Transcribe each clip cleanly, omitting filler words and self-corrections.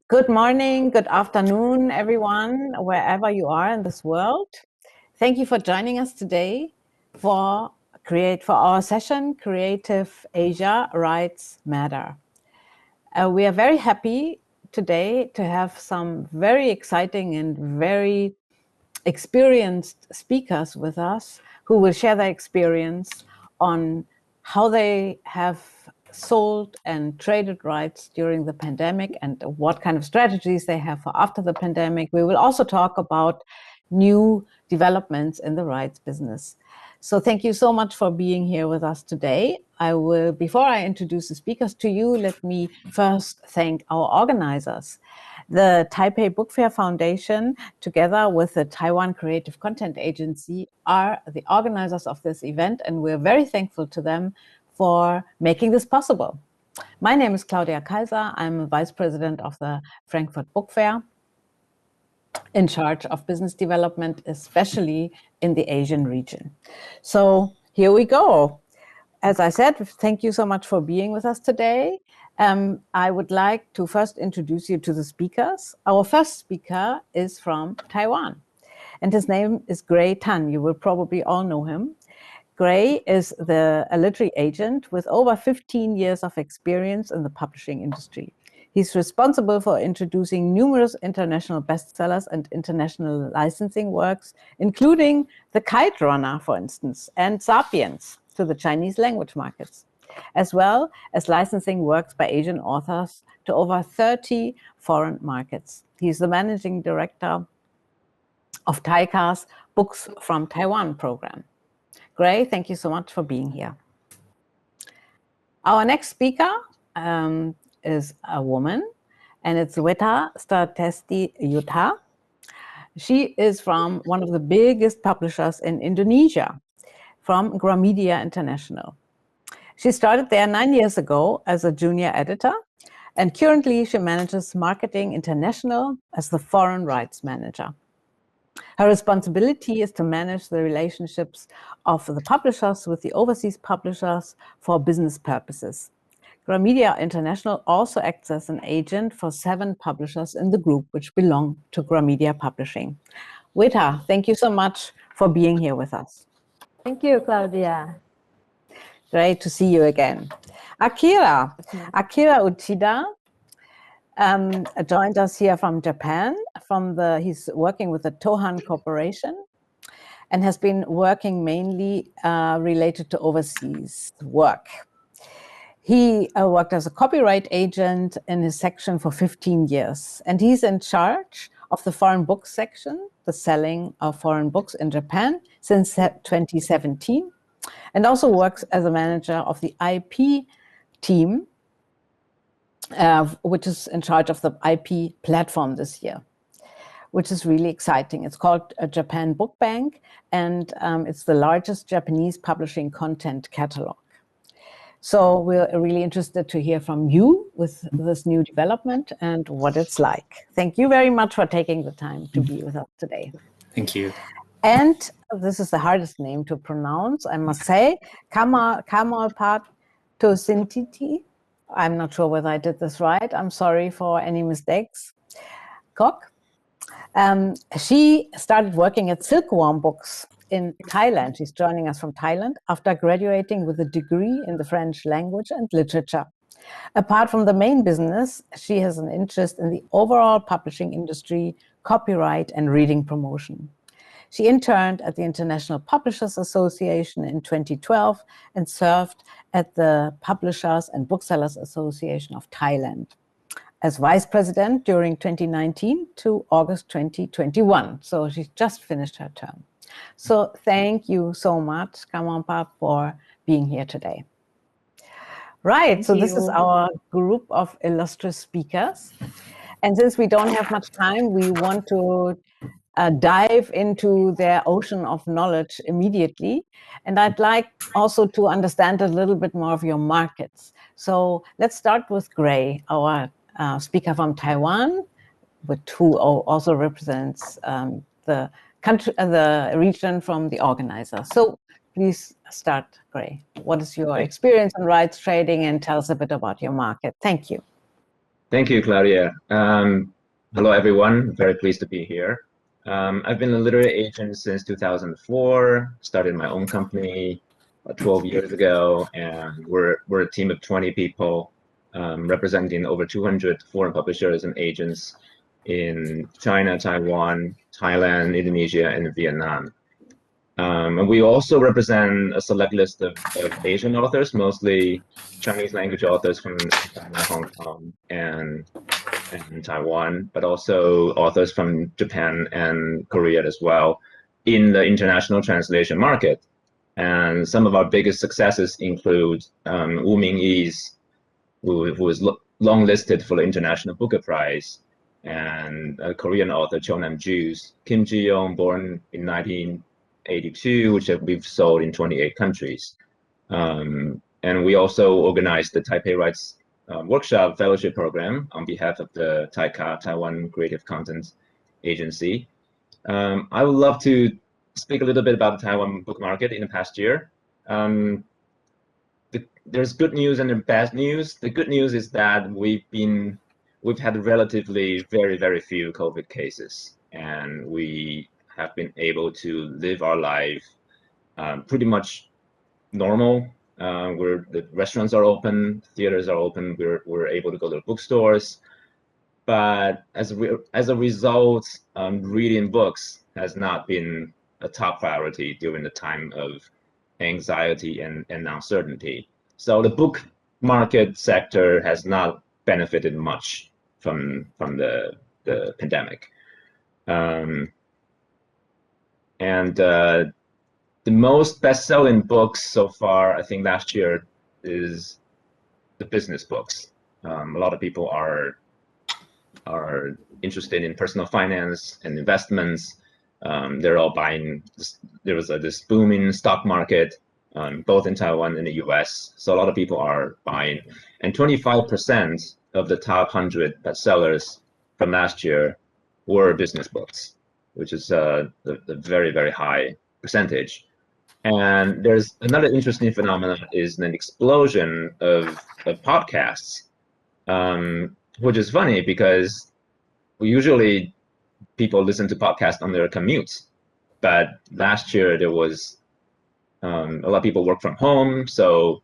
Good morning, good afternoon, everyone, wherever you are in this world. Thank you for joining us today for our session, Creative Asia Rights Matter. We are very happy today to have some very exciting and very experienced speakers with us who will share their experience on how they have sold and traded rights during the pandemic and what kind of strategies they have for after the pandemic. We will also talk about new developments in the rights business. So thank you so much for being here with us today. Before I introduce the speakers to you, let me first thank our organizers. The Taipei Book Fair Foundation, together with the Taiwan Creative Content Agency, are the organizers of this event, and we're very thankful to them for making this possible. My name is Claudia Kaiser. I'm a vice president of the Frankfurt Book Fair, in charge of business development, especially in the Asian region. So here we go. As I said, thank you so much for being with us today. I would like to first introduce you to the speakers. Our first speaker is from Taiwan, and his name is Gray Tan. You will probably all know him. Gray is a literary agent with over 15 years of experience in the publishing industry. He's responsible for introducing numerous international bestsellers and international licensing works, including The Kite Runner, for instance, and Sapiens to the Chinese language markets, as well as licensing works by Asian authors to over 30 foreign markets. He's the managing director of Taikar's Books from Taiwan program. Gray, thank you so much for being here. Our next speaker is a woman, and it's Stratesti Yudha. She is from one of the biggest publishers in Indonesia, from Gramedia International. She started there 9 years ago as a junior editor, and currently she manages Marketing International as the foreign rights manager. Her responsibility is to manage the relationships of the publishers with the overseas publishers for business purposes. Gramedia International also acts as an agent for 7 publishers in the group which belong to Gramedia Publishing. Yudha, thank you so much for being here with us. Thank you, Claudia. Great to see you again. Akira Uchida joined us here from Japan. He's working with the Tohan Corporation and has been working mainly related to overseas work. He worked as a copyright agent in his section for 15 years, and he's in charge of the foreign books section, the selling of foreign books in Japan since 2017, and also works as a manager of the IP team, which is in charge of the IP platform this year, which is really exciting. It's called Japan Book Bank, and it's the largest Japanese publishing content catalog. So we're really interested to hear from you with this new development and what it's like. Thank you very much for taking the time to be with us today. Thank you. And this is the hardest name to pronounce, I must say, Kamalpat Tosinthiti. I'm not sure whether I did this right. I'm sorry for any mistakes. Kok. She started working at Silkworm Books in Thailand. She's joining us from Thailand after graduating with a degree in the French language and literature. Apart from the main business, she has an interest in the overall publishing industry, copyright, and reading promotion. She interned at the International Publishers Association in 2012 and served at the Publishers and Booksellers Association of Thailand as vice president during 2019 to August 2021. So she just finished her term. So thank you so much, Kamalpat, for being here today. Right, so this is our group of illustrious speakers. And since we don't have much time, we want to dive into their ocean of knowledge immediately. And I'd like also to understand a little bit more of your markets. So let's start with Gray, our speaker from Taiwan, who also represents the country, the region from the organizer. So please start, Gray. What is your experience in rights trading, and tell us a bit about your market? Thank you. Thank you, Claudia. Hello, everyone. Very pleased to be here. I've been a literary agent since 2004, started my own company 12 years ago, and we're a team of 20 people representing over 200 foreign publishers and agents in China, Taiwan, Thailand, Indonesia, and Vietnam. And we also represent a select list of Asian authors, mostly Chinese language authors from China, Hong Kong, and Taiwan, but also authors from Japan and Korea as well in the international translation market. And some of our biggest successes include Wu Mingyi's, who is long listed for the International Booker Prize, and Korean author Cho Nam-ju's Kim Ji-young, born in 1982, which we've sold in 28 countries. And we also organized the Taipei Rights Workshop Fellowship Program on behalf of the Taiwan Creative Content Agency. I would love to speak a little bit about the Taiwan book market in the past year. There's good news and bad news. The good news is that we've had relatively very few COVID cases, and we have been able to live our life pretty much normal. The restaurants are open, theaters are open. We're able to go to bookstores, but as a result, reading books has not been a top priority during the time of anxiety and uncertainty. So the book market sector has not benefited much from the pandemic. The most best-selling books so far, I think last year, is the business books. A lot of people are interested in personal finance and investments. They're all buying. There was this booming stock market, both in Taiwan and the US. So a lot of people are buying. And 25% of the top 100 bestsellers from last year were business books, which is the very high percentage. And there's another interesting phenomenon is an explosion of podcasts, which is funny because usually people listen to podcasts on their commutes. But last year there was a lot of people work from home, so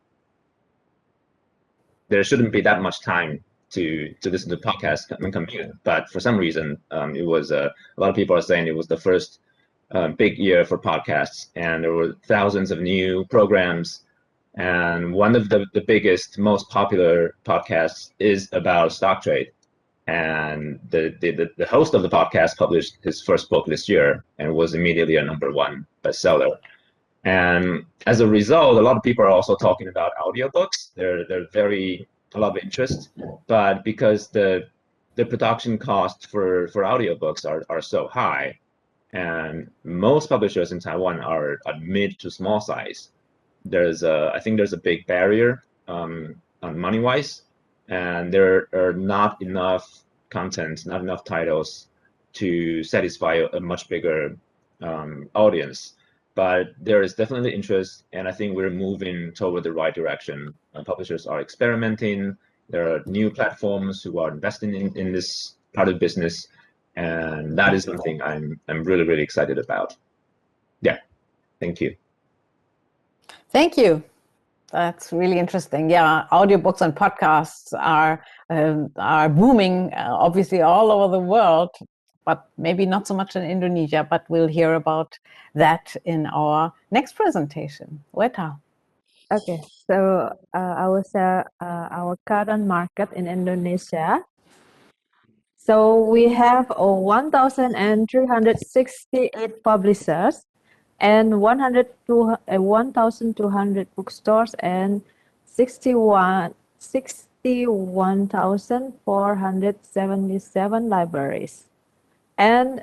there shouldn't be that much time to listen to podcasts and commute. But for some reason, it was a lot of people are saying it was the first big year for podcasts, and there were thousands of new programs. And one of the biggest, most popular podcasts is about stock trade. And the host of the podcast published his first book this year and was immediately a #1 bestseller. And as a result, a lot of people are also talking about audiobooks. They're a lot of interest, but because the production costs for audiobooks are so high, and most publishers in Taiwan are mid to small size, I think there's a big barrier on money-wise, and there are not enough content, not enough titles to satisfy a much bigger audience. But there is definitely interest, and I think we're moving toward the right direction. Publishers are experimenting. There are new platforms who are investing in this part of business, and that is something I'm really excited about. Yeah, thank you. Thank you. That's really interesting. Yeah, audiobooks and podcasts are booming, obviously all over the world, but maybe not so much in Indonesia. But we'll hear about that in our next presentation. Yudha. Okay, so I will share our current market in Indonesia. So we have 1,368 publishers and 1,200 bookstores and 61,477 libraries. And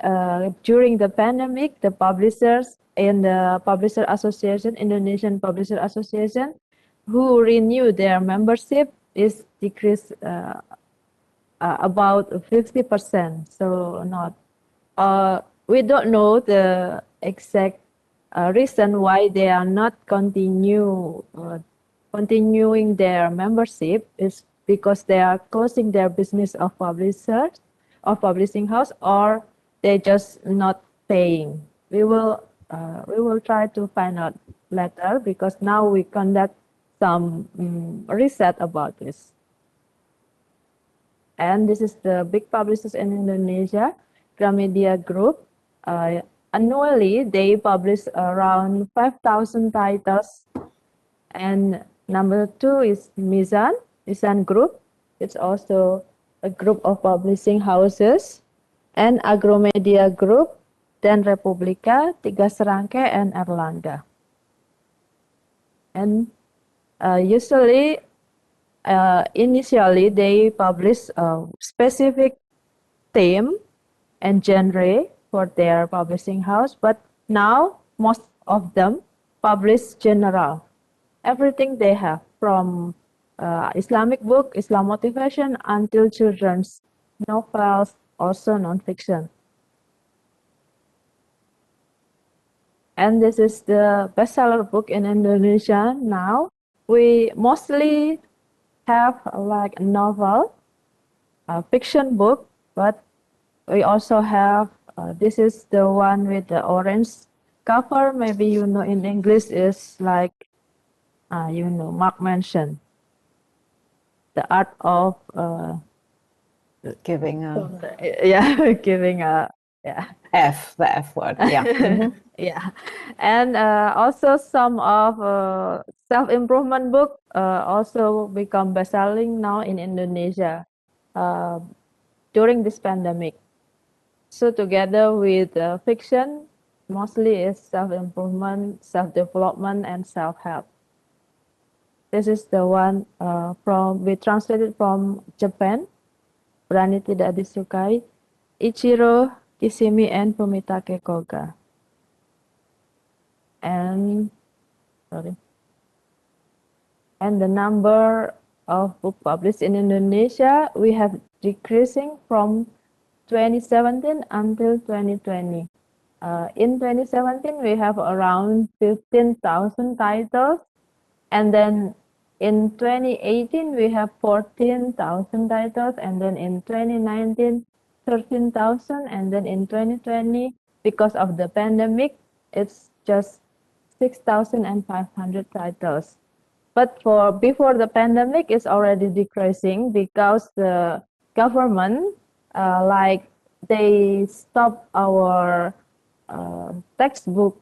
during the pandemic, the publishers in the Publisher Association, Indonesian Publisher Association, who renewed their membership is decreased about 50%. So not, we don't know the exact reason why they are not continuing their membership is because they are closing their business of publishers or publishing house, or they just not paying. We will try to find out later, because now we conduct some research about this. And this is the big publishers in Indonesia, Gramedia Group. Annually, they publish around 5,000 titles. And number 2 is Mizan Group. It's also a group of publishing houses. And Agromedia Group, then Republika, Tiga Serangkai, and Erlangga. And initially they publish a specific theme and genre for their publishing house, but now most of them publish general, everything they have, from Islamic book, Islam motivation, until children's novels, also non-fiction. And this is the bestseller book in Indonesia now. We mostly have like a novel, a fiction book, but we also have, this is the one with the orange cover. Maybe you know in English is like, Mark mentioned, The Art of Giving a giving a F, the F word. Yeah. Mhm. Yeah, and also some of self-improvement book also become best-selling now in Indonesia during this pandemic. So together with fiction, mostly is self-improvement, self-development, and self-help. This is the one we translated from Japan. Berani Tidak Disukai, Ichiro Kishimi and Fumitake Koga. And the number of book published in Indonesia, we have decreasing from 2017 until 2020. In 2017, we have around 15,000 titles, and then in 2018, we have 14,000 titles, and then in 2019, 13,000, and then in 2020, because of the pandemic, it's just 6,500 titles. But before the pandemic, it's already decreasing because the government, they stop our textbook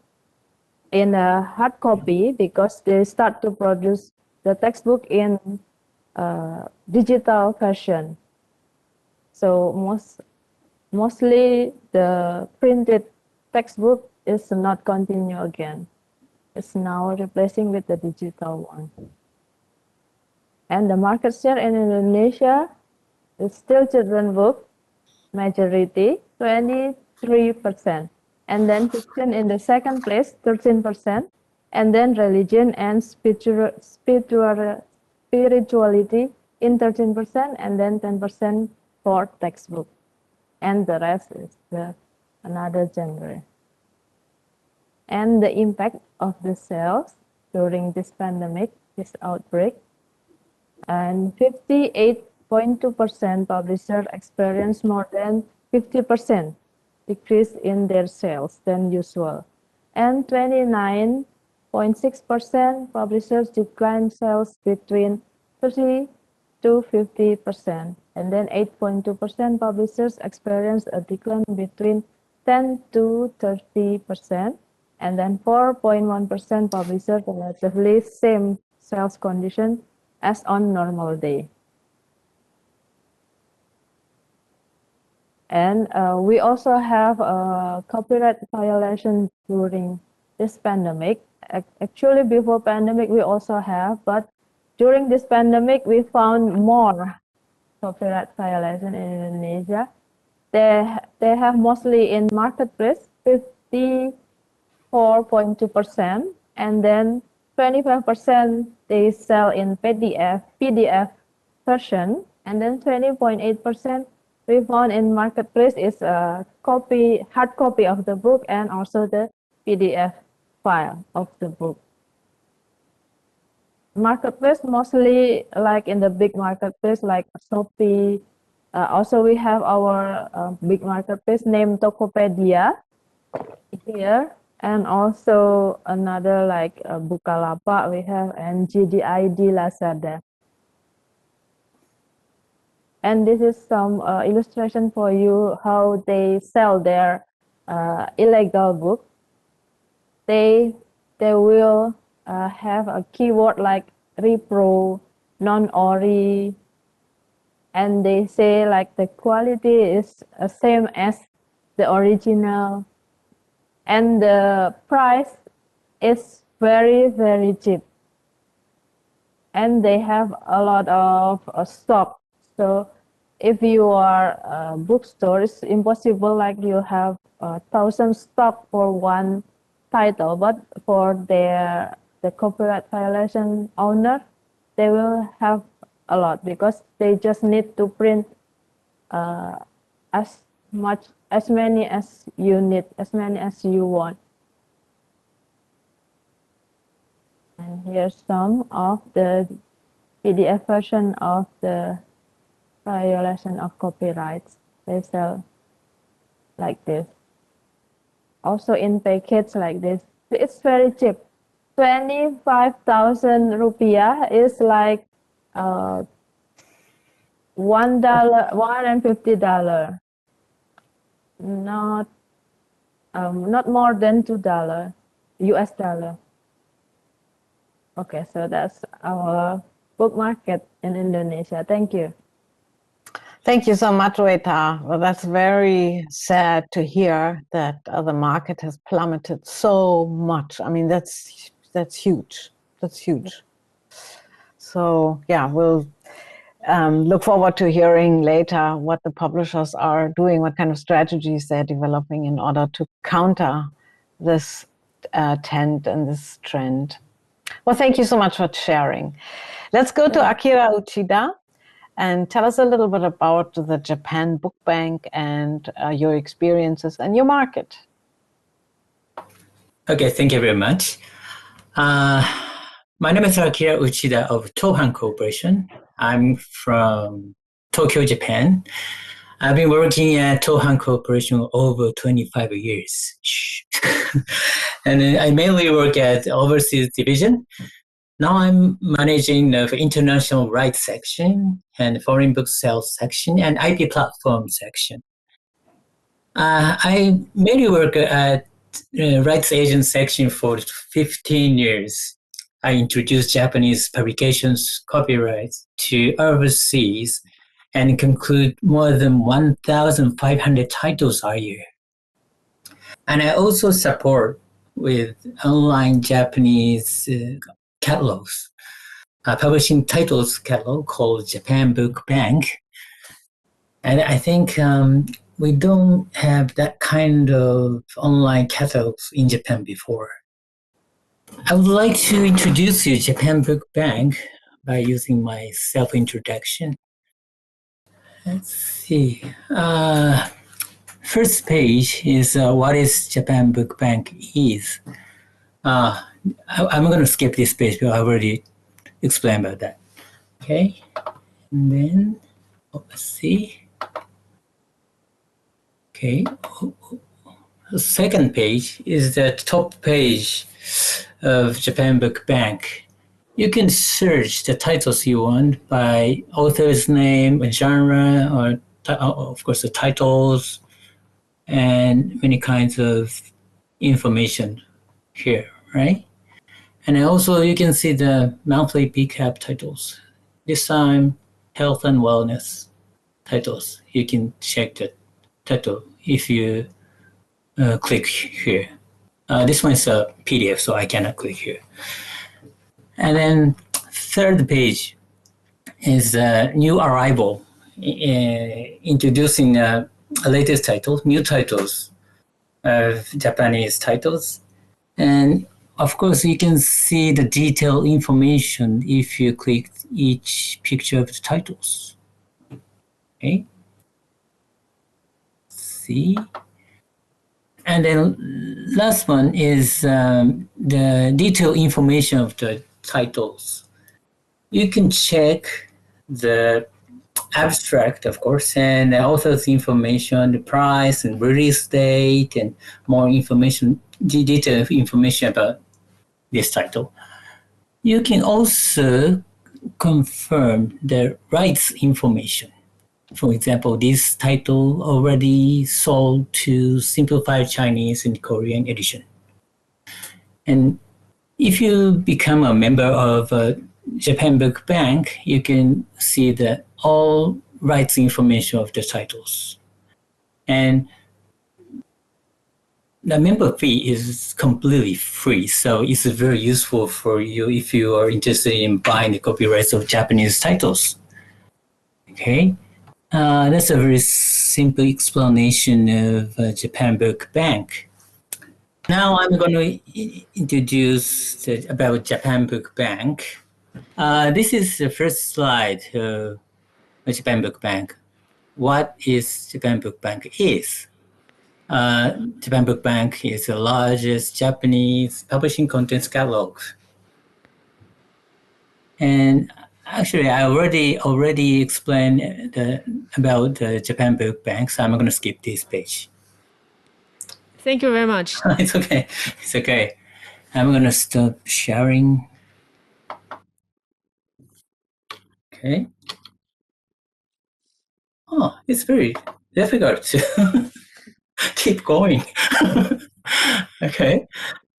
in a hard copy, because they start to produce the textbook in digital version. So mostly the printed textbook is not continue again. It's now replacing with the digital one. And the market share in Indonesia is still children book, majority, 23%. And then fiction in the second place, 13%. And then religion and spirituality in 13%, and then 10% for textbook. And the rest is another genre. And the impact of the sales during this pandemic, this outbreak, and 58.2% publishers experienced more than 50% decrease in their sales than usual, and 29.6% publishers declined sales between 30 to 50%, and then 8.2% publishers experienced a decline between 10 to 30%, and then 4.1% publishers relatively same sales condition as on normal day. And we also have a copyright violation during this pandemic. Actually, before pandemic, we also have, but during this pandemic, we found more copyright violation in Indonesia. They have mostly in marketplace, 54.2%, and then 25% they sell in PDF version, and then 20.8% we found in marketplace is a hard copy of the book, and also the PDF file of the book. marketplace, mostly like in the big marketplace like Shopee. Also, we have our big marketplace named Tokopedia here, and also another like Bukalapak we have, and GDID Lazada. And this is some illustration for you how they sell their illegal book. They will have a keyword like repro, non-ori, and they say like the quality is same as the original, and the price is very, very cheap. And they have a lot of stock. So if you are a bookstore, it's impossible like you have 1,000 stock for one title, but for the copyright violation owner, they will have a lot because they just need to print as many as you need, as many as you want. And here's some of the PDF version of the violation of copyrights. They sell like this. Also in packets like this. It's very cheap. 25,000 rupiah is like $1, $150. Not more than $2 US dollar. Okay, so that's our book market in Indonesia. Thank you. Thank you so much, Yudha. Well, that's very sad to hear that the market has plummeted so much. I mean, that's huge. That's huge. So yeah, we'll look forward to hearing later what the publishers are doing, what kind of strategies they're developing in order to counter this trend and this trend. Well, thank you so much for sharing. Let's go to Akira Uchida and tell us a little bit about the Japan Book Bank and your experiences and your market. Okay, thank you very much. My name is Akira Uchida of Tohan Corporation. I'm from Tokyo, Japan. I've been working at Tohan Corporation over 25 years. And I mainly work at overseas division. Now I'm managing the international rights section and foreign book sales section and IP platform section. I mainly work at rights agent section for 15 years. I introduced Japanese publications copyrights to overseas and conclude more than 1,500 titles a year. And I also support with online Japanese catalogs, publishing titles catalog called Japan Book Bank. And I think we don't have that kind of online catalogs in Japan before. I would like to introduce you to Japan Book Bank by using my self-introduction. Let's see. First page is what is Japan Book Bank is. I'm going to skip this page because I already explained about that. Okay, and then let's see. Okay, the second page is the top page of Japan Book Bank. You can search the titles you want by author's name and genre, or of course the titles, and many kinds of information here, right? And also you can see the monthly PCAP titles. This time, health and wellness titles. You can check the title if you click here. This one is a PDF, so I cannot click here. And then third page is a new arrival, introducing a latest title, new titles of Japanese titles. And of course, you can see the detailed information if you click each picture of the titles. Okay. See. And then last one is the detailed information of the titles. you can check the abstract, of course, and author's information, the price and release date, and more information, detailed information about this title. You can also confirm the rights information. For example, this title already sold to Simplified Chinese and Korean edition. And if you become a member of Japan Book Bank, you can see the all rights information of the titles. And the member fee is completely free, so it's very useful for you if you are interested in buying the copyrights of Japanese titles. Okay, that's a very simple explanation of Japan Book Bank. Now I'm going to introduce about Japan Book Bank. This is the first slide of Japan Book Bank. What is Japan Book Bank is? Japan Book Bank is the largest Japanese publishing contents catalog. And actually, I already explained about the Japan Book Bank, so I'm going to skip this page. Thank you very much. It's okay. It's okay. I'm going to stop sharing. Okay. Oh, it's very difficult to keep going. Okay,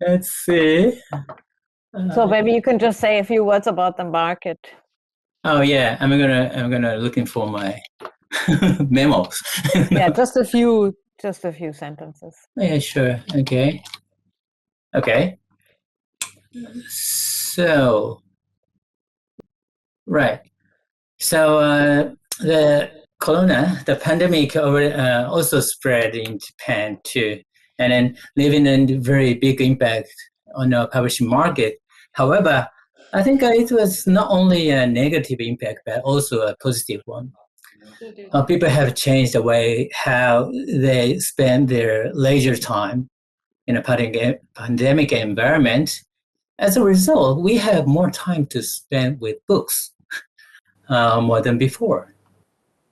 let's see. So maybe you can just say a few words about the market. Oh yeah, I'm gonna looking for my memos. Yeah, just a few sentences. Yeah, sure. Okay. So, right. So the pandemic also spread in Japan too, and then leaving a very big impact on the publishing market. However, I think it was not only a negative impact, but also a positive one. People have changed the way how they spend their leisure time in a pandemic environment. As a result, we have more time to spend with books more than before.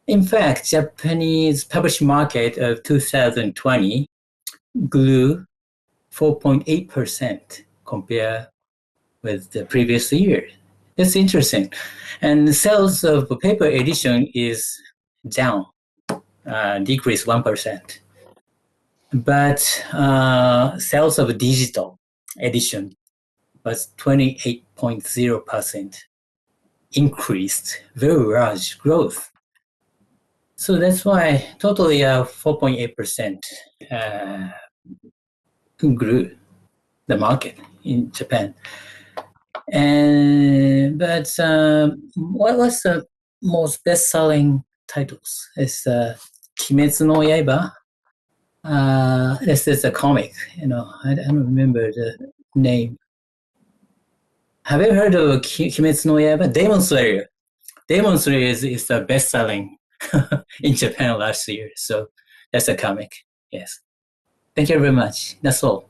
In fact, Japanese publishing market of 2020 grew 4.8% compared with the previous year. That's interesting. And the sales of paper edition is down, decreased 1%. But sales of digital edition was 28.0%, increased, very large growth. So that's why totally 4.8% grew the market in Japan. But what was the most best-selling titles? It's Kimetsu no Yaiba. This is a comic. I don't remember the name. Have you heard of Kimetsu no Yaiba? Demon Slayer. Demon Slayer is the best-selling in Japan last year. So that's a comic. Yes. Thank you very much. That's all.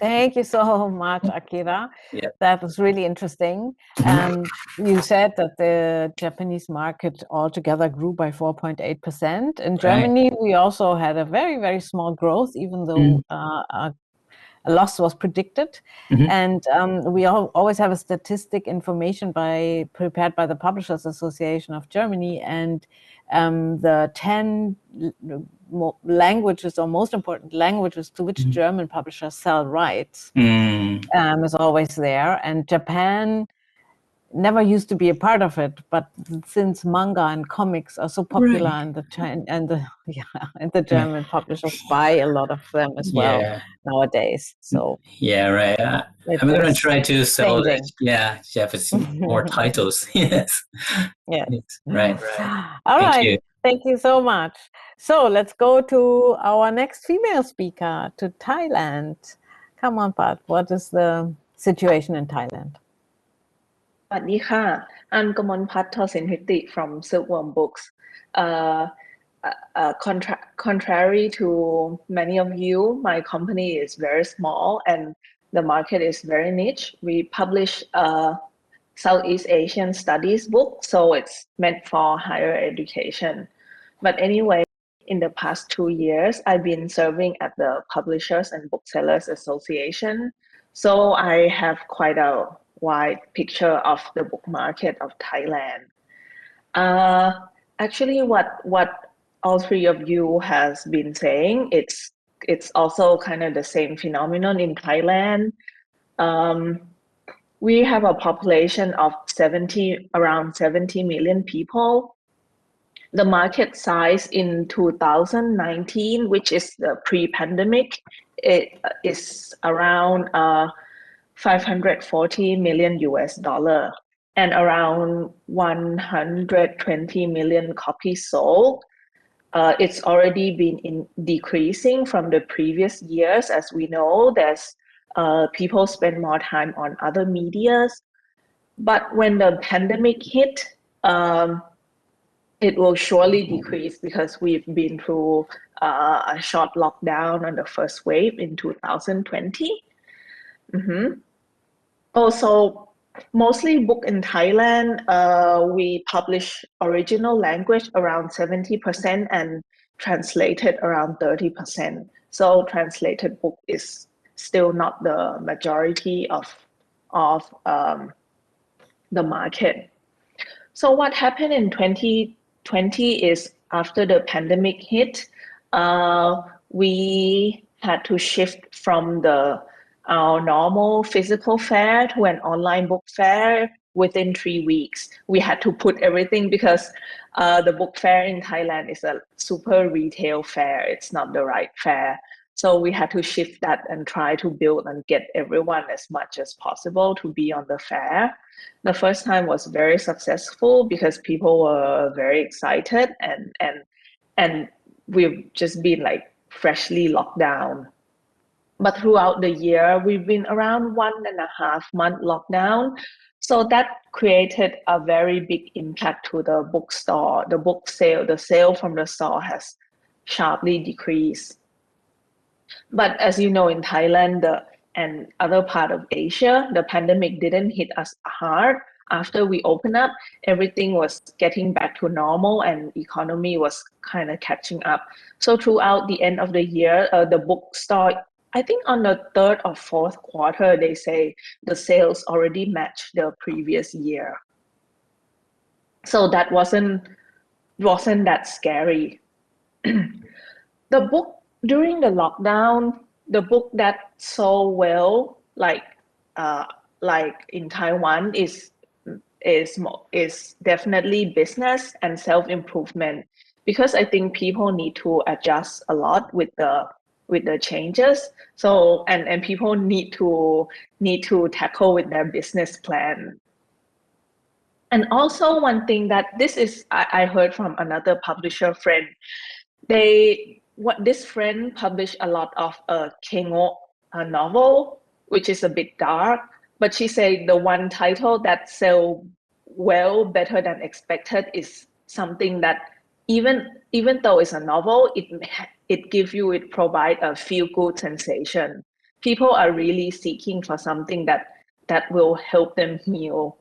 Thank you so much, Akira. Yeah. That was really interesting. And you said that the Japanese market altogether grew by 4.8%. In Germany, we also had a very, very small growth, even though a loss was predicted. And we always have a statistic information prepared by the Publishers Association of Germany, and the 10 languages or most important languages to which German publishers sell rights is always there. And Japan never used to be a part of it, but since manga and comics are so popular, and the German publishers buy a lot of them as well nowadays. So right. I'm going to try to sell Japanese more titles. Yes. Right. All right. Thank you so much. So let's go to our next female speaker, to Thailand. Come on, Pat. What is the situation in Thailand? สวัสดีค่ะ I'm Kamonpat Tosinthiti from Silkworm Books. Contrary to many of you, my company is very small and the market is very niche. We publish Southeast Asian studies book, so it's meant for higher education. But anyway, in the past 2 years, I've been serving at the Publishers and Booksellers Association. So I have quite a wide picture of the book market of Thailand. Actually, what all three of you has been saying, it's also kind of the same phenomenon in Thailand. We have a population of around 70 million people. The market size in 2019, which is the pre-pandemic, it is around 540 million US dollar and around 120 million copies sold. It's already been decreasing from the previous years. As we know, there's people spend more time on other medias. But when the pandemic hit, it will surely decrease because we've been through a short lockdown on the first wave in 2020. Also, mostly book in Thailand, we publish original language around 70% and translated around 30%. So translated book is still not the majority of the market. So what happened in 2020 is after the pandemic hit, we had to shift from our normal physical fair to an online book fair within 3 weeks. We had to put everything because the book fair in Thailand is a super retail fair. It's not the right fair. So we had to shift that and try to build and get everyone as much as possible to be on the fair. The first time was very successful because people were very excited and we've just been like freshly locked down. But throughout the year, we've been around 1.5 month lockdown. So that created a very big impact to the bookstore. The book sale, the sale from the store has sharply decreased. But as you know, in Thailand and other part of Asia, the pandemic didn't hit us hard. After we opened up, everything was getting back to normal and economy was kind of catching up. So throughout the end of the year, the bookstore, I think on the 3rd or 4th quarter, they say the sales already matched the previous year. So that wasn't that scary. The book during the lockdown, the book that sold well, like in Taiwan, is definitely business and self-improvement, because I think people need to adjust a lot with the changes. So and people need to tackle with their business plan. And also one thing that I heard from another publisher friend, this friend published a lot of Kengo novel, which is a bit dark, but she said the one title that sell well, better than expected, is something that even though it's a novel, it provide a feel good sensation. People are really seeking for something that will help them heal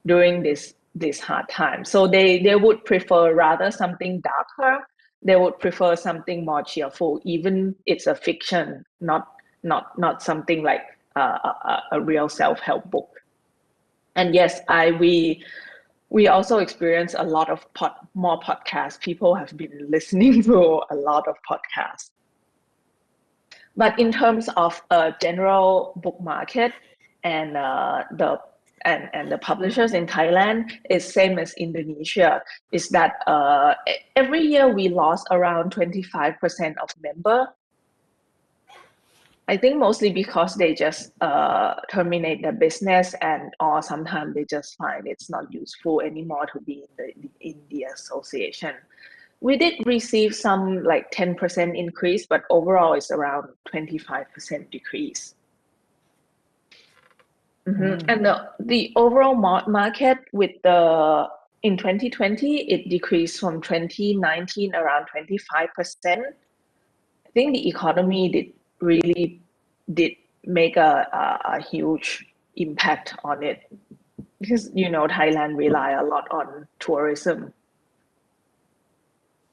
during this hard time. So they would prefer rather something darker. They would prefer something more cheerful, even it's a fiction, not something like a real self-help book. And yes, we also experience a lot of more podcasts. People have been listening to a lot of podcasts. But in terms of a general book market and the publishers in Thailand, is same as Indonesia, is that every year we lost around 25% of member. I think mostly because they just terminate their business, or sometimes they just find it's not useful anymore to be in the association. We did receive some like 10% increase, but overall it's around 25% decrease. And the overall market in 2020, it decreased from 2019 around 25%. I think the economy did make a huge impact on it. because Thailand rely a lot on tourism.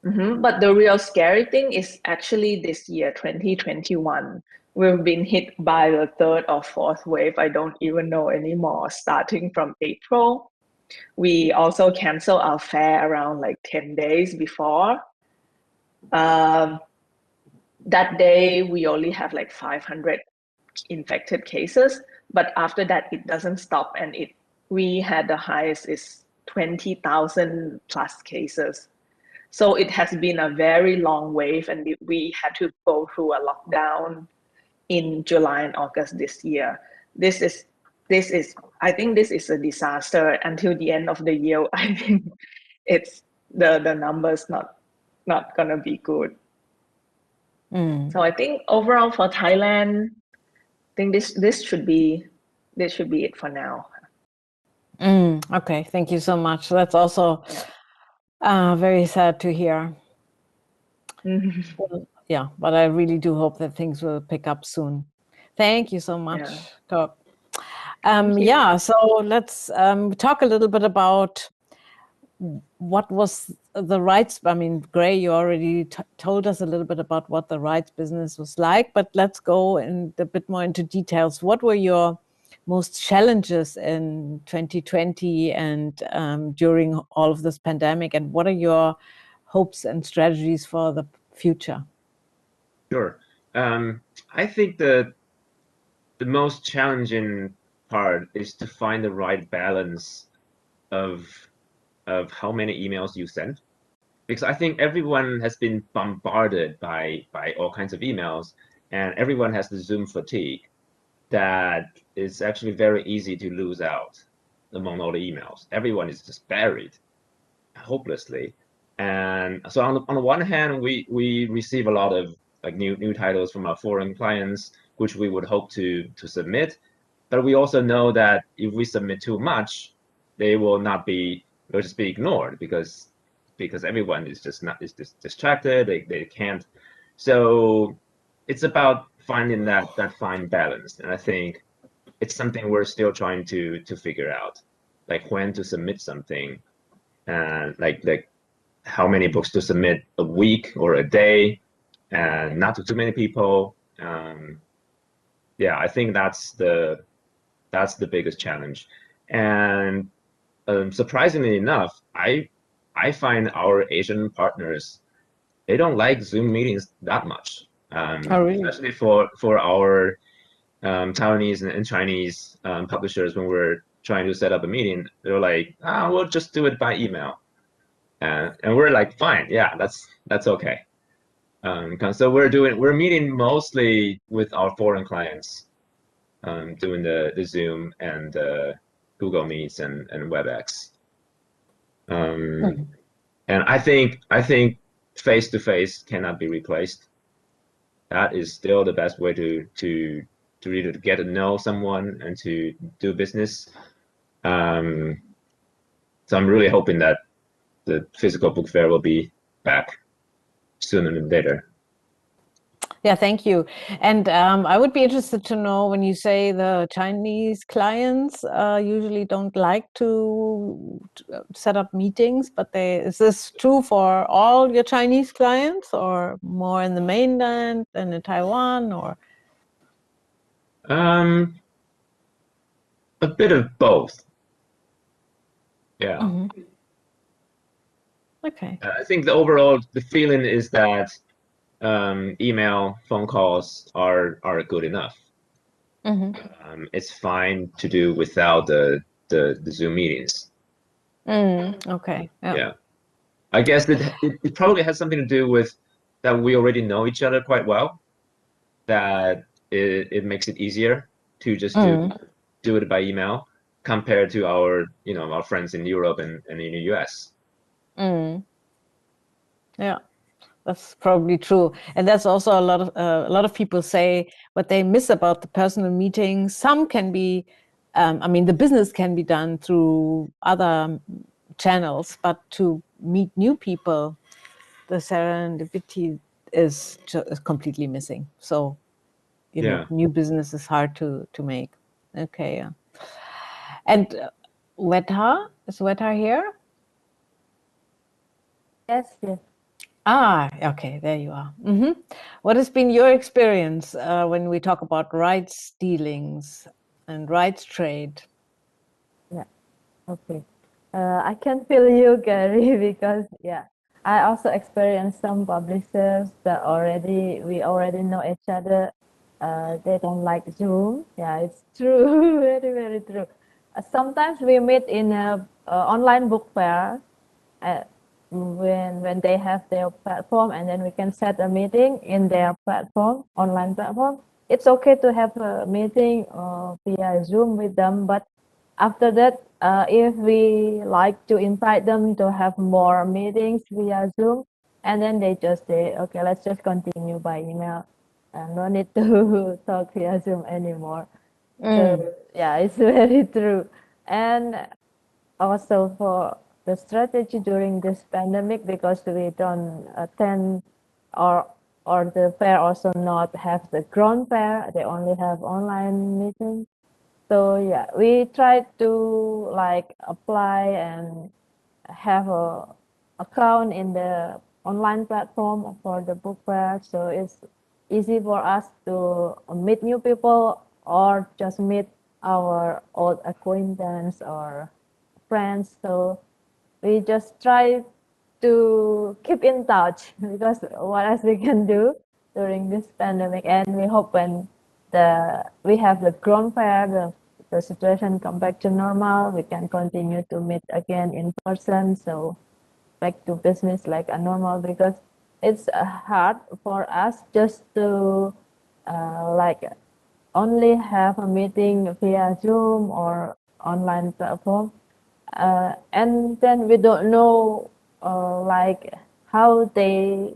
But the real scary thing is actually this year, 2021, we've been hit by the third or fourth wave. I don't even know anymore. Starting from April, we also cancel our fair around like 10 days before. That day, we only have like 500 infected cases, but after that, it doesn't stop, and we had the highest is 20,000 plus cases. So it has been a very long wave, and we had to go through a lockdown in July and August this year. This is I think this is a disaster. Until the end of the year, I think it's the numbers not gonna be good. So I think overall for Thailand, I think this should be it for now. Okay, thank you so much. That's also very sad to hear. Well, yeah, but I really do hope that things will pick up soon. Thank you so much, Toh. Yeah, so let's talk a little bit about what was the rights. I mean, Gray, you already told us a little bit about what the rights business was like, but let's go a bit more into details. What were your most challenges in 2020 and during all of this pandemic, and what are your hopes and strategies for the future? Sure. I think the most challenging part is to find the right balance of how many emails you send, because I think everyone has been bombarded by all kinds of emails, and everyone has the Zoom fatigue that is actually very easy to lose out among all the emails. Everyone is just buried hopelessly. And so on the one hand, we receive a lot of like new titles from our foreign clients, which we would hope to submit. But we also know that if we submit too much, they'll just be ignored because everyone is just distracted. They can't. So it's about finding that fine balance, and I think it's something we're still trying to figure out, like when to submit something, and like how many books to submit a week or a day, and not to too many people. Yeah, I think that's the biggest challenge. And surprisingly enough, I find our Asian partners, they don't like Zoom meetings that much. Really? Especially for our Taiwanese and Chinese publishers, when we're trying to set up a meeting, they're like, we'll just do it by email. And we're like, fine, yeah, that's okay. So we're meeting mostly with our foreign clients, doing the Zoom and Google Meets and WebEx. And I think face-to-face cannot be replaced. That is still the best way to really get to know someone and to do business. So I'm really hoping that the physical book fair will be back sooner than later. Yeah, thank you. And I would be interested to know, when you say the Chinese clients usually don't like to set up meetings, but is this true for all your Chinese clients, or more in the mainland than in Taiwan, or? A bit of both. Yeah. Okay. I think the feeling is that email, phone calls are good enough. It's fine to do without the Zoom meetings. Okay. Yeah. I guess it probably has something to do with that we already know each other quite well, that it makes it easier to just do it by email compared to our friends in Europe and in the US. Yeah, that's probably true. And that's also a lot of people say what they miss about the personal meetings. Some can be, the business can be done through other channels, but to meet new people, the serendipity is completely missing. So, new business is hard to make. Okay, yeah. And Yudha? Is Yudha here? Yes, yes. Ah, okay, there you are. What has been your experience when we talk about rights dealings and rights trade? Yeah, okay. I can feel you, Gary, because I also experienced some publishers that we already know each other. They don't like Zoom. Yeah, it's true, very, very true. Sometimes we meet in a online book fair when they have their platform, and then we can set a meeting in their platform, online platform. It's okay to have a meeting via Zoom with them, but after that, if we like to invite them to have more meetings via Zoom, and then they just say, okay, let's just continue by email. No need to talk via Zoom anymore. So yeah, it's very true. And also for the strategy during this pandemic, because we don't attend or the fair also not have the ground fair, they only have online meetings. So yeah, we try to like apply and have a account in the online platform for the book fair. So it's easy for us to meet new people or just meet our old acquaintance or friends. So we just try to keep in touch because what else we can do during this pandemic. And we hope when we have the ground fair, the situation come back to normal, we can continue to meet again in person. So back to business like a normal, because it's hard for us just to like only have a meeting via Zoom or online platform. And then we don't know like how they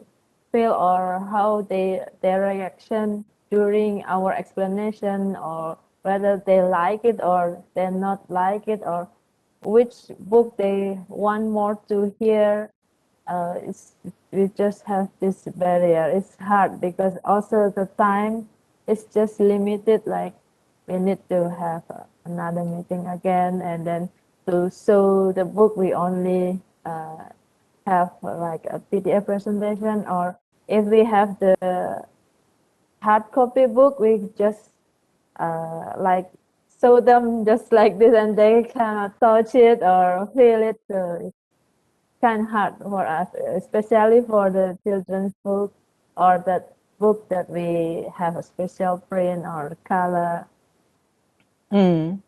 feel or how their reaction during our explanation, or whether they like it or they not like it, or which book they want more to hear. We just have this barrier. It's hard because also the time is just limited. Like we need to have another meeting again, and then to show the book we only have like a PDF presentation, or if we have the hard copy book, we just like show them just like this, and they cannot touch it or feel it. So it's kind of hard for us, especially for the children's book or that book that we have a special print or color. And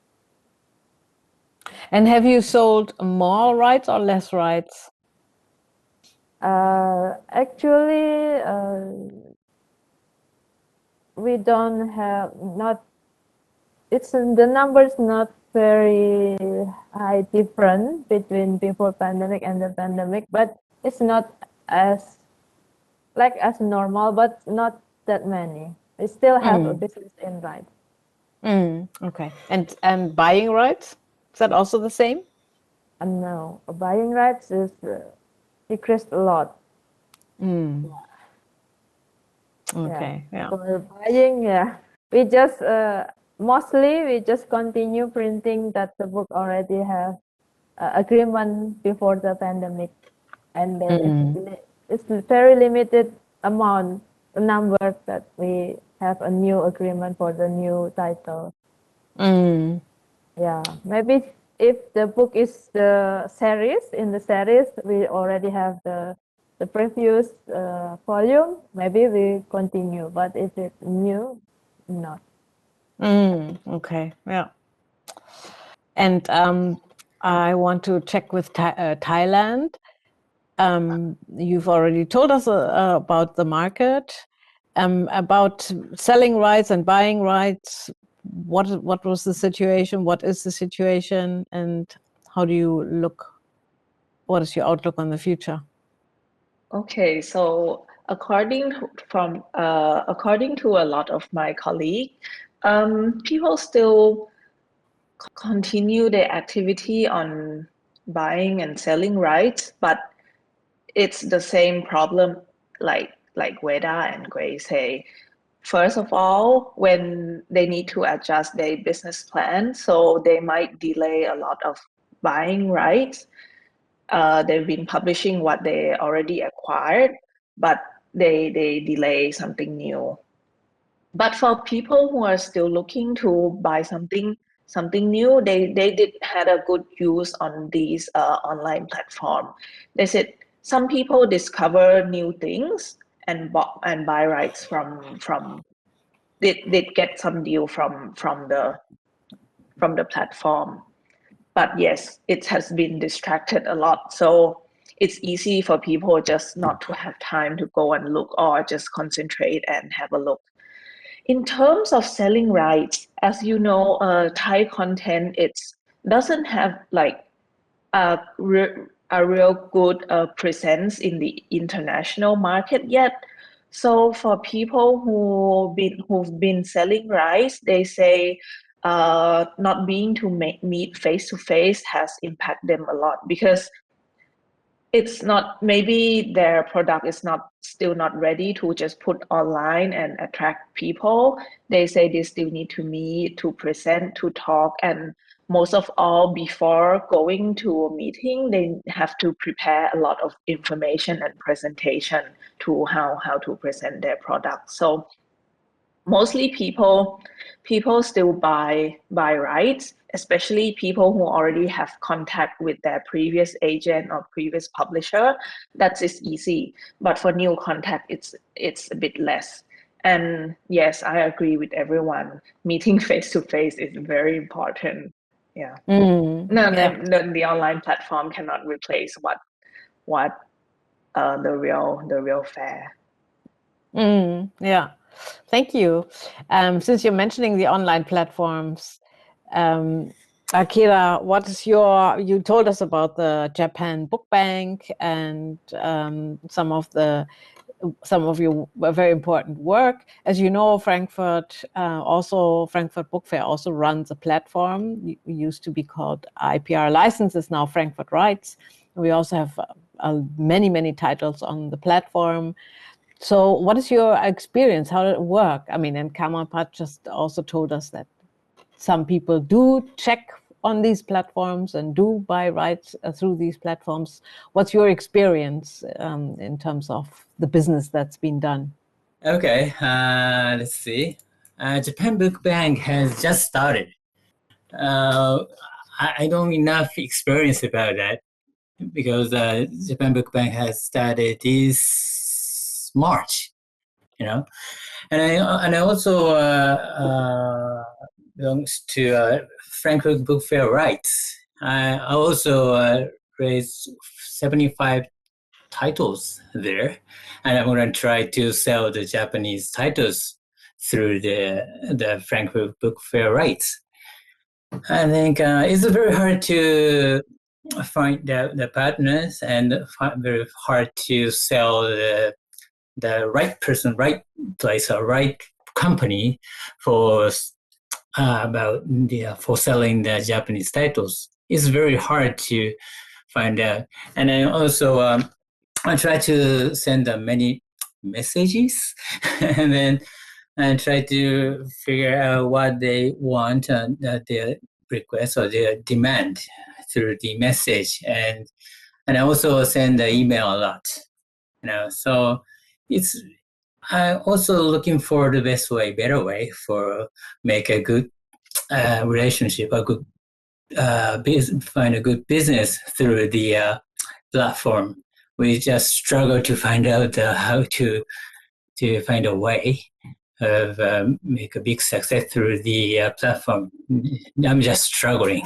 have you sold more rights or less rights? Actually, we don't have the numbers not very high different between before pandemic and the pandemic, but it's not as normal, but not that many. We still have a business in rights. Okay. And buying rights, is that also the same? No, buying rights is decreased a lot. Okay. Yeah. For buying, we just mostly we just continue printing that the book already have agreement before the pandemic, and then it's very limited number that we have a new agreement for the new title. Yeah, maybe if the book is the series, in the series we already have the previous volume, maybe we continue, but if it's new, not. Okay, yeah. And I want to check with Thailand. You've already told us about the market, about selling rights and buying rights. What was the situation? What is the situation? And how do you look? What is your outlook on the future? Okay, so according to a lot of my colleagues, people still continue their activity on buying and selling rights, but it's the same problem like Yudha and Gray say. First of all, when they need to adjust their business plan, so they might delay a lot of buying rights. They've been publishing what they already acquired, but they delay something new. But for people who are still looking to buy something new, they did had a good use on these online platform. They said some people discover new things and buy rights from did get some deal from the platform. But yes, it has been distracted a lot. So it's easy for people just not to have time to go and look, or just concentrate and have a look. In terms of selling rights, as you know, Thai content, it doesn't have like a real good presence in the international market yet. So for people who've been selling rights, they say not being to meet face to face has impacted them a lot, because it's not, maybe their product is still not ready to just put online and attract people. They say they still need to meet, to present, to talk, and most of all, before going to a meeting, they have to prepare a lot of information and presentation to how to present their product. So mostly people still buy rights, especially people who already have contact with their previous agent or previous publisher. That is easy, but for new contact, it's a bit less. And yes, I agree with everyone. Meeting face to face is very important. Yeah. The online platform cannot replace what the real fair. Yeah. Thank you. Since you're mentioning the online platforms, Akira, what is you told us about the Japan Book Bank and some of your very important work. As you know, Frankfurt Book Fair also runs a platform. It used to be called IPR Licenses, now Frankfurt Rights. We also have many titles on the platform. So what is your experience? How did it work? I mean, and Kamapat just also told us that some people do check on these platforms and do buy rights through these platforms. What's your experience in terms of the business that's been done? Okay, let's see. Japan Book Bank has just started. I don't have enough experience about that, because Japan Book Bank has started this March, and I also belongs to Frankfurt Book Fair Rights. I also raised 75 titles there, and I'm going to try to sell the Japanese titles through the Frankfurt Book Fair Rights. I think it's very hard to find the partners, and very hard to sell the right person, right place, or right company for selling the Japanese titles. It's very hard to find out. And I also I try to send them many messages, and then I try to figure out what they want, their request or their demand through the message, and I also send the email a lot. So I'm also looking for the better way for make a good relationship, find a good business through the platform. We just struggle to find out how to find a way of make a big success through the platform. I'm just struggling,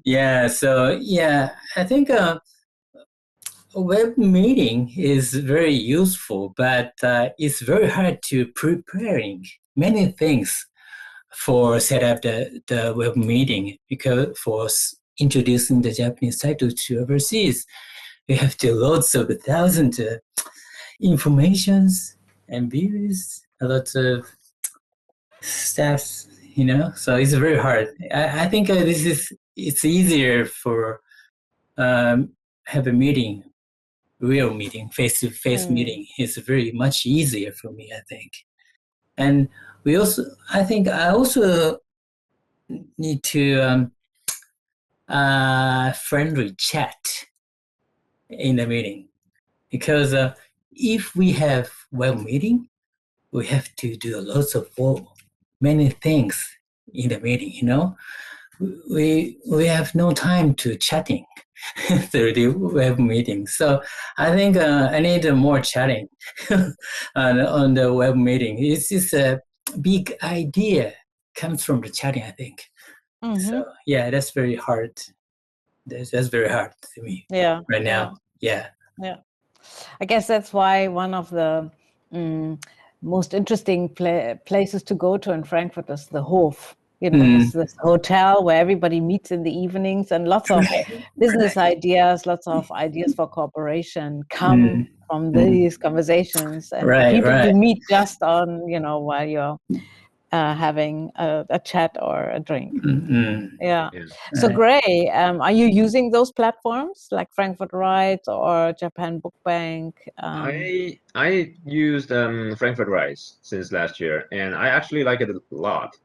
Yeah. So I think a web meeting is very useful, but it's very hard to preparing many things for set up the web meeting, because for introducing the Japanese title to overseas, we have to loads of thousands of informations and views, a lot of staffs, so it's very hard. I think it's easier for have a meeting, real meeting, face-to-face meeting. It's very much easier for me, I think. And I also need to friendly chat in the meeting, because if we have web meeting, we have to do lots of many things in the meeting. You know, we have no time to chatting through the web meeting. So I think I need more chatting on the web meeting. It's just a big idea comes from the chatting, I think. So yeah, that's very hard. That's very hard to me right now. Yeah. I guess that's why one of the most interesting places to go to in Frankfurt is the Hof. You know, it's this hotel where everybody meets in the evenings, and lots of business ideas, lots of ideas for cooperation come from these conversations, and people you meet just on, you know, while you're having a chat or a drink. So Gray, are you using those platforms like Frankfurt Writes or Japan Book Bank? I used Frankfurt Writes since last year, and I actually like it a lot.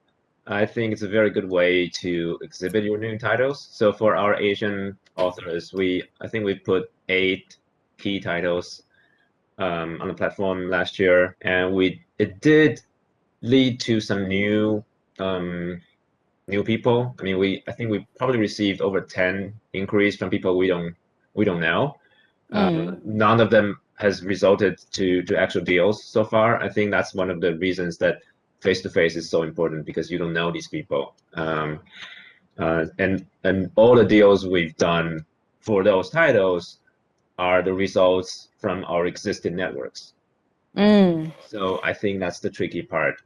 I think it's a very good way to exhibit your new titles. So for our Asian authors, I think we put 8 key titles on the platform last year, and it did lead to some new people. I mean, I think we probably received over 10 inquiries from people we don't know. None of them has resulted to actual deals so far. I think that's one of the reasons that face-to-face is so important, because you don't know these people. And all the deals we've done for those titles are the results from our existing networks. So I think that's the tricky part.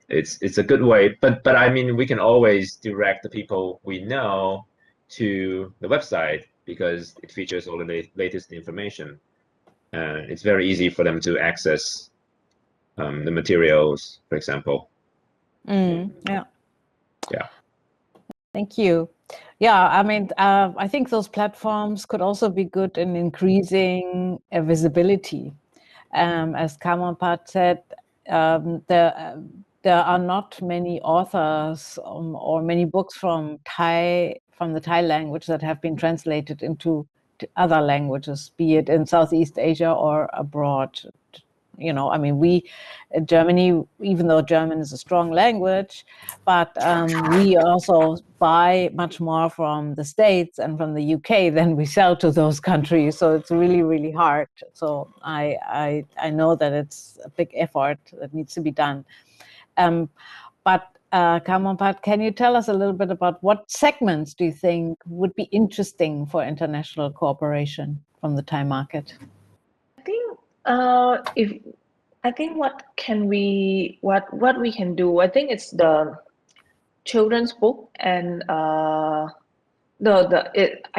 It's a good way, but I mean, we can always direct the people we know to the website, because it features all the latest information. It's very easy for them to access the materials, for example. Yeah. Thank you. Yeah, I mean, I think those platforms could also be good in increasing visibility. As Kompas said, there are not many authors or many books from the Thai language that have been translated into other languages, be it in Southeast Asia or abroad. You know, I mean, Germany, even though German is a strong language, but we also buy much more from the States and from the UK than we sell to those countries. So it's really, really hard. So I know that it's a big effort that needs to be done. But Kompas, can you tell us a little bit about what segments do you think would be interesting for international cooperation from the Thai market? I think what we can do, I think it's the children's book, and I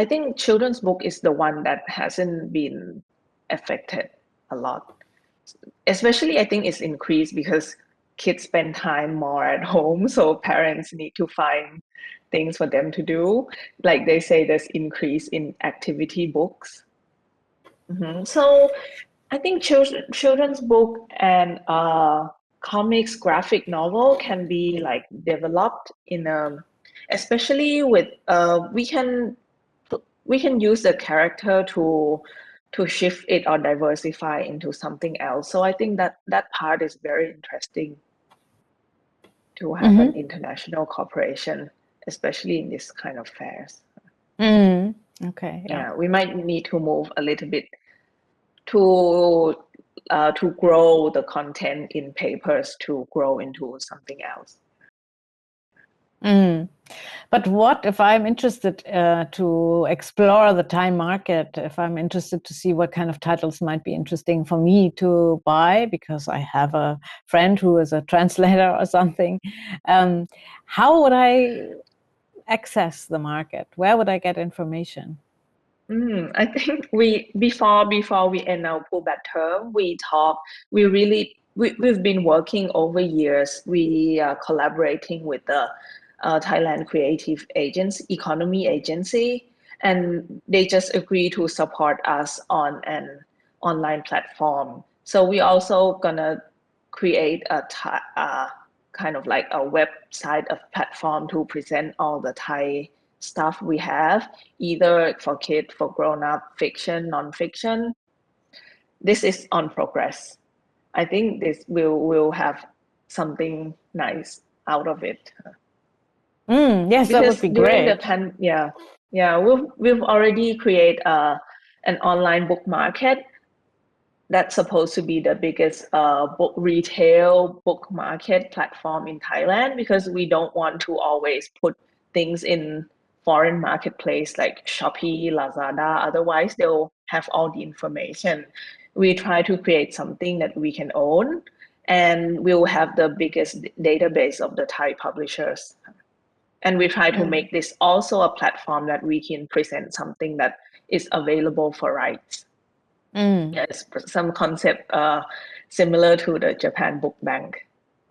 think children's book is the one that hasn't been affected a lot. Especially, I think it's increased because kids spend time more at home, so parents need to find things for them to do. Like they say, there's increase in activity books. So I think children's book and comics, graphic novel can be like developed in especially with we can use the character to shift it or diversify into something else. So I think that part is very interesting to have an international cooperation, especially in this kind of fairs. Okay. Yeah, we might need to move a little bit to grow the content in papers to grow into something else. But what if I'm interested to explore the Thai market, if I'm interested to see what kind of titles might be interesting for me to buy, because I have a friend who is a translator or something, how would I access the market? Where would I get information? I think before we end our pullback term, we've been working over years. We are collaborating with the Thailand Creative Economy Agency, and they just agree to support us on an online platform. So we also gonna create a kind of like a website, a platform to present all the Thai stuff we have, either for kids, for grown-up, fiction, non-fiction. This is on progress. I think this will have something nice out of it. Yes, that would be great. We've already created an online book market that's supposed to be the biggest retail book market platform in Thailand, because we don't want to always put things in foreign marketplace like Shopee, Lazada. Otherwise, they'll have all the information. We try to create something that we can own, and we'll have the biggest database of the Thai publishers. And we try to make this also a platform that we can present something that is available for rights. Yes, some concept similar to the Japan Book Bank,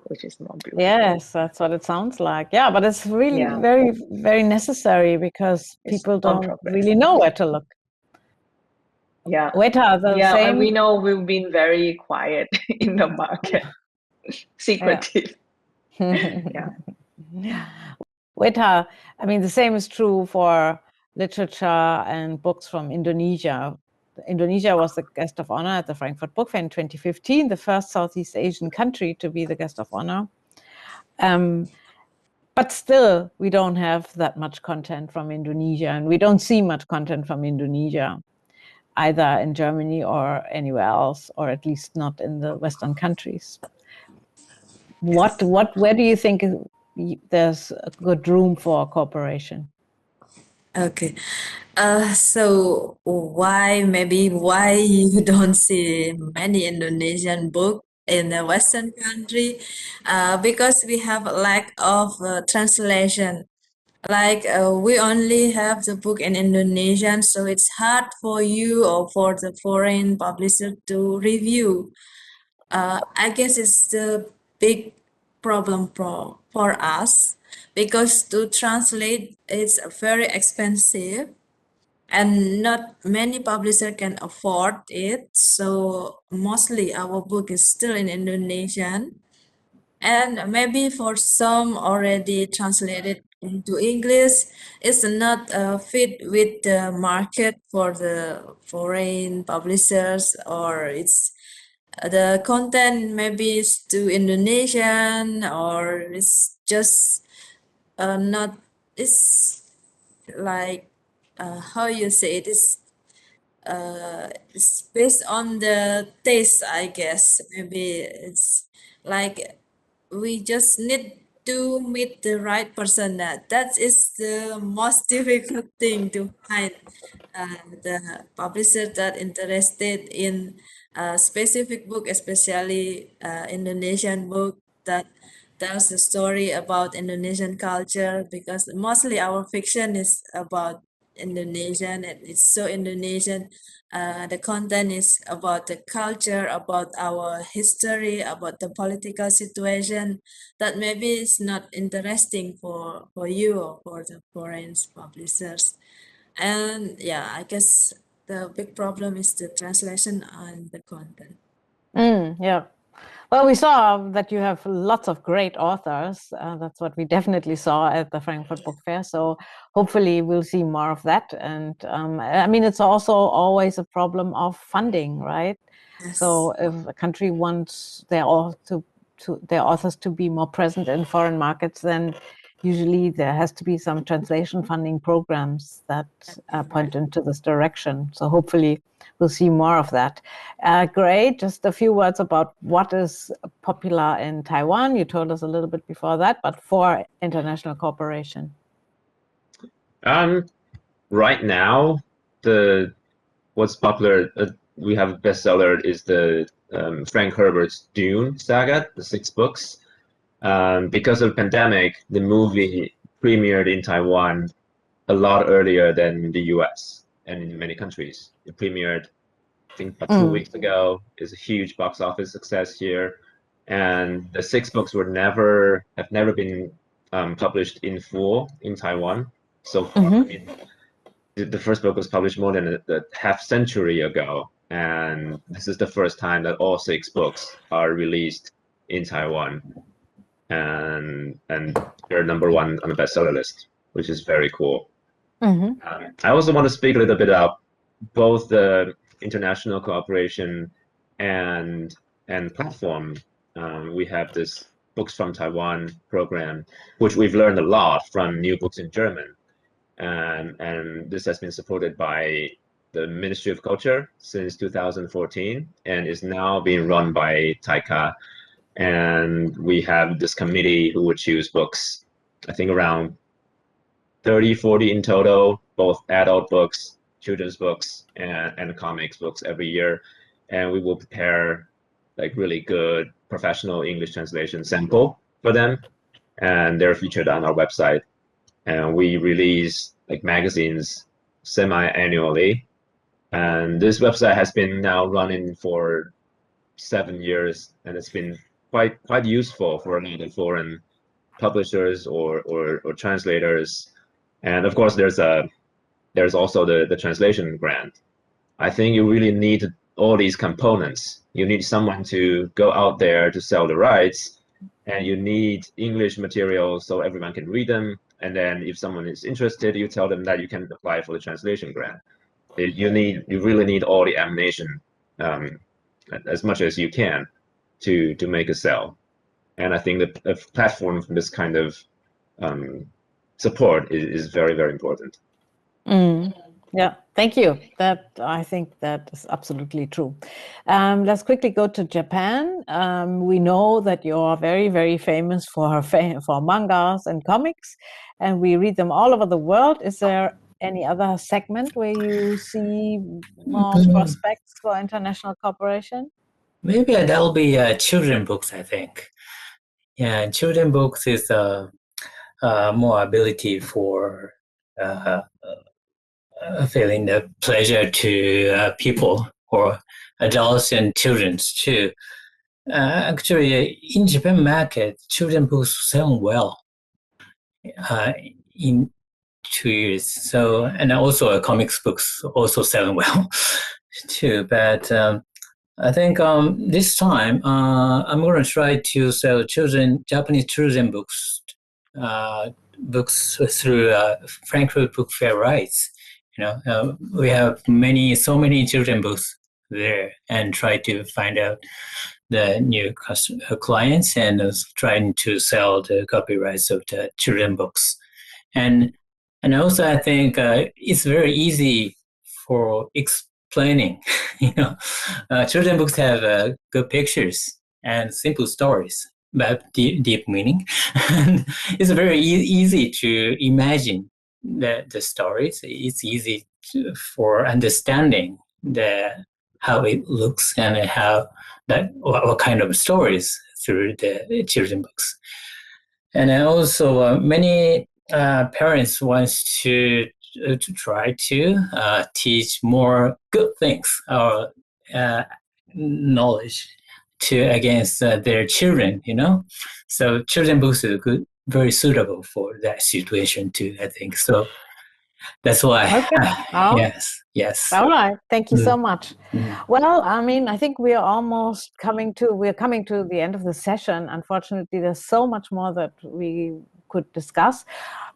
which is more beautiful. Yes, that's what it sounds like. Yeah, but it's really very, very necessary, because people don't really know where to look. Yeah. Same. And we know we've been very quiet in the market, secretive. Yudha, I mean, the same is true for literature and books from Indonesia. Indonesia was the guest of honor at the Frankfurt Book Fair in 2015, the first Southeast Asian country to be the guest of honor. But still, we don't have that much content from Indonesia, and we don't see much content from Indonesia, either in Germany or anywhere else, or at least not in the Western countries. Where do you think there's a good room for cooperation? Okay. So why you don't see many Indonesian books in the Western country? Because we have a lack of translation. Like we only have the book in Indonesian, so it's hard for you or for the foreign publisher to review. I guess it's the big problem for us, because to translate it's very expensive and not many publishers can afford it. So mostly our book is still in Indonesian, and maybe for some already translated into English, it's not fit with the market for the foreign publishers, or it's the content maybe is too Indonesian, or it's just not, it's like how you say it is, it's based on the taste, I guess. Maybe it's like we just need to meet the right person. That is the most difficult thing, to find the publisher that interested in a specific book, especially Indonesian book that tells a story about Indonesian culture, because mostly our fiction is about Indonesian, and it's so Indonesian. The content is about the culture, about our history, about the political situation, that maybe is not interesting for you or for the foreign publishers. And yeah, I guess the big problem is the translation and the content. Yeah. Well, we saw that you have lots of great authors. That's what we definitely saw at the Frankfurt Book Fair. So hopefully we'll see more of that. And I mean, it's also always a problem of funding, right? Yes. So if a country wants their authors to be more present in foreign markets, then usually there has to be some translation funding programs that point into this direction. So hopefully we'll see more of that. Great. Just a few words about what is popular in Taiwan. You told us a little bit before that, but for international cooperation. Right now, what's popular, we have a bestseller is the Frank Herbert's Dune saga, the 6 books. Because of the pandemic, the movie premiered in Taiwan a lot earlier than the US and in many countries. It premiered, I think, about 2 weeks ago. It's a huge box office success here. And the 6 books have never been published in full in Taiwan so far. I mean, the first book was published more than a half century ago. And this is the first time that all 6 books are released in Taiwan. And they're #1 on the bestseller list, which is very cool. I also want to speak a little bit about both the international cooperation and platform. We have this Books from Taiwan program, which we've learned a lot from New Books in German. And this has been supported by the Ministry of Culture since 2014 and is now being run by Taika. And we have this committee who would choose books, I think around 30, 40 in total, both adult books, children's books, and comics books every year. And we will prepare like really good professional English translation sample for them. And they're featured on our website. And we release like magazines semi-annually. And this website has been now running for 7 years, and it's been quite useful for a lot of foreign publishers or translators. And of course, there's also the translation grant. I think you really need all these components. You need someone to go out there to sell the rights, and you need English materials so everyone can read them. And then if someone is interested, you tell them that you can apply for the translation grant. You really need all the ammunition as much as you can to make a sell. And I think that a platform for this kind of support is very, very important. Yeah, thank you. I think that is absolutely true. Let's quickly go to Japan. We know that you're very, very famous for mangas and comics, and we read them all over the world. Is there any other segment where you see more prospects for international cooperation? Maybe that'll be children books, I think. Yeah, children books is more ability for feeling the pleasure to people or adults and children too. Actually, in Japan market, children books sell well in 2 years. So, and also comics books also selling well too. But I think this time I'm going to try to sell Japanese children books through Frankfurt Book Fair rights. We have so many children books there, and try to find out the new clients and trying to sell the copyrights of the children books. And also I think it's very easy for explaining. Children books have good pictures and simple stories, but deep meaning. And it's very easy to imagine the stories. It's easy for understanding how it looks and what kind of stories through the children books. And then also many parents want to try to teach more good things or knowledge against their children. So children books are good, very suitable for that situation too, I think. So that's why. Okay. Yes. All right. Thank you so much. Well, I think we are coming to the end of the session. Unfortunately, there's so much more that we could discuss,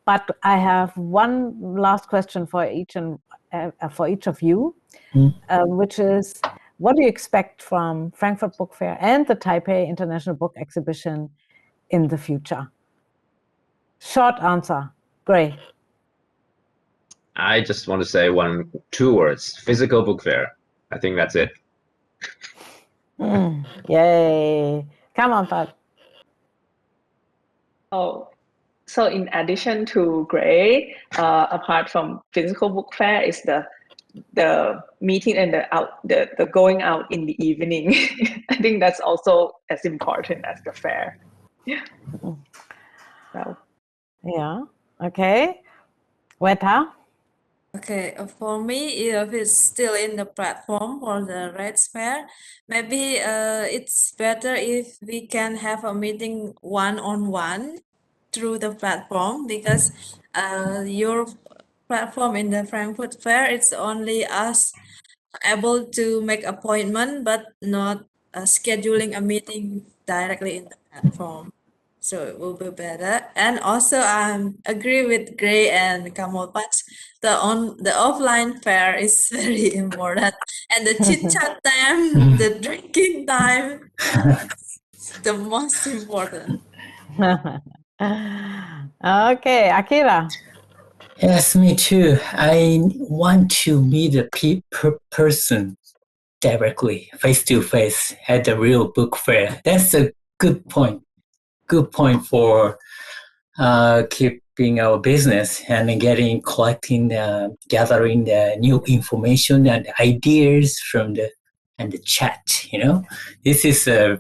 but I have one last question for each of you, which is, what do you expect from Frankfurt Book Fair and the Taipei International Book Exhibition in the future? Short answer, Gray. I just want to say 2 words: physical book fair. I think that's it. Yay! Come on, Pat. Oh, so in addition to Gray, apart from physical book fair, is the meeting and the going out in the evening. I think that's also as important as the fair. Yeah. So. Yeah. Okay. Weta? Okay, for me, if it's still in the platform for the rights fair, maybe it's better if we can have a meeting one-on-one through the platform, because your platform in the Frankfurt Fair, it's only us able to make appointment, but not scheduling a meeting directly in the platform. So it will be better. And also I agree with Gray and Kompas. The offline fair is very important. And the chit chat time, the drinking time, the most important. Okay, Akira. Yes, me too. I want to meet a person directly, face to face, at the real book fair. That's a good point. Good point for keeping our business and collecting, gathering the new information and ideas from the chat. This is a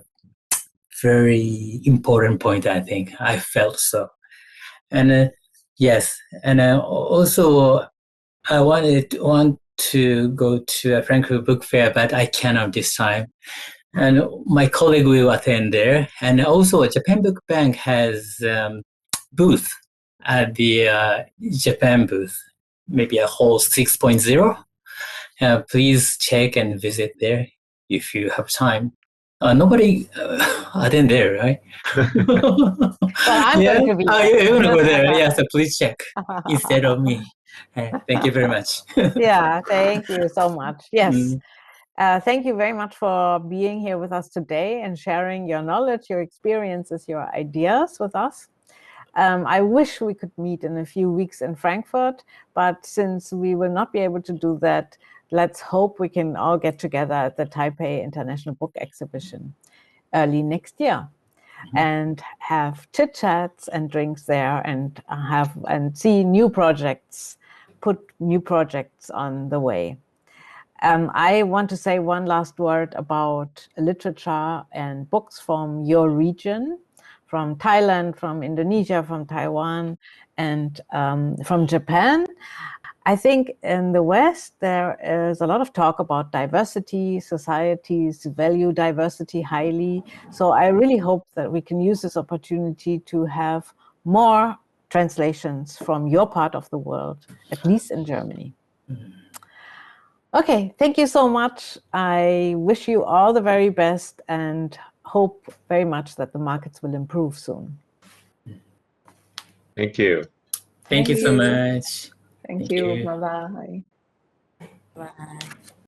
very important point. I think I felt so, and yes, and also I want to go to a Frankfurt Book Fair, but I cannot this time. And my colleague will attend there. And also, Japan Book Bank has booth at the Japan booth, maybe a hall 6.0. Please check and visit there if you have time. Nobody attend there, right? Well, I'm going to be there. You're going to go there. Yeah, so please check instead of me. Thank you very much. Yeah, thank you so much. Yes. Thank you very much for being here with us today and sharing your knowledge, your experiences, your ideas with us. I wish we could meet in a few weeks in Frankfurt, but since we will not be able to do that, let's hope we can all get together at the Taipei International Book Exhibition early next year and have chit-chats and drinks there and see new projects, put new projects on the way. I want to say one last word about literature and books from your region, from Thailand, from Indonesia, from Taiwan, and from Japan. I think in the West, there is a lot of talk about diversity. Societies value diversity highly. So I really hope that we can use this opportunity to have more translations from your part of the world, at least in Germany. Okay, thank you so much. I wish you all the very best and hope very much that the markets will improve soon. Thank you. Thank you so much. Thank you. Bye-bye. Bye.